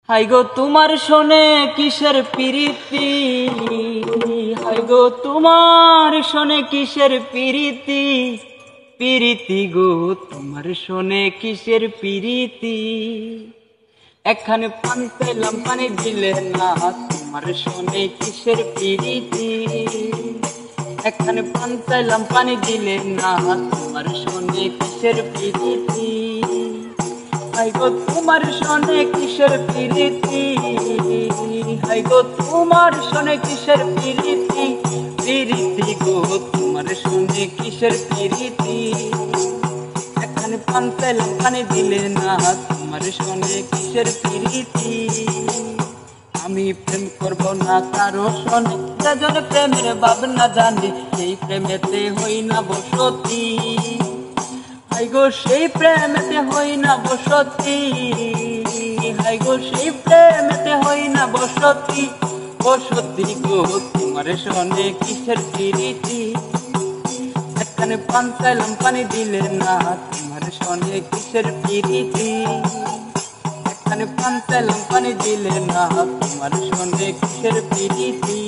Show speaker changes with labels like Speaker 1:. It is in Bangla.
Speaker 1: হাই গো তোমার শোনে কিসের প্রীতি, হাই গো তোমার শোনে কিসের প্রীতি, প্রীতি গো তোমার শোনে কিসের প্রীতি। একখানে পানি চাইলাম পানি দিলে না, তোমার শোনে কিসের প্রীতি। একখানে পানি চাইলাম পানি দিলে না, তোমার শোনে কিসের প্রীতি। হাই গো তোমার শোনে কিসের প্রীতি, হাই গো তোমার শোনে কিসের প্রীতি, প্রীতি গো তোমার শোনে কিসের প্রীতি। এখানে পান চাইলাম পানি দিলে না, তোমার শোনে কিসের প্রীতি। আমি প্রেম করব না কারো শোনে, যেজন প্রেমের ভাবনা জানি সেই প্রেমেতে হই না বসতি। হাই গো সেই প্রেমেতে হই না বসতি, হাই গো সেই প্রেমেতে হই না বসতি। বসতি গো তোমার শোনে কিসের প্রীতি। একখানে পান চাইলাম পানি দিলে না, তোমার শোনে কিসের প্রীতি। একখানে পান চাইলাম পানি দিলে না, তোমার শোনে কিসের প্রীতি।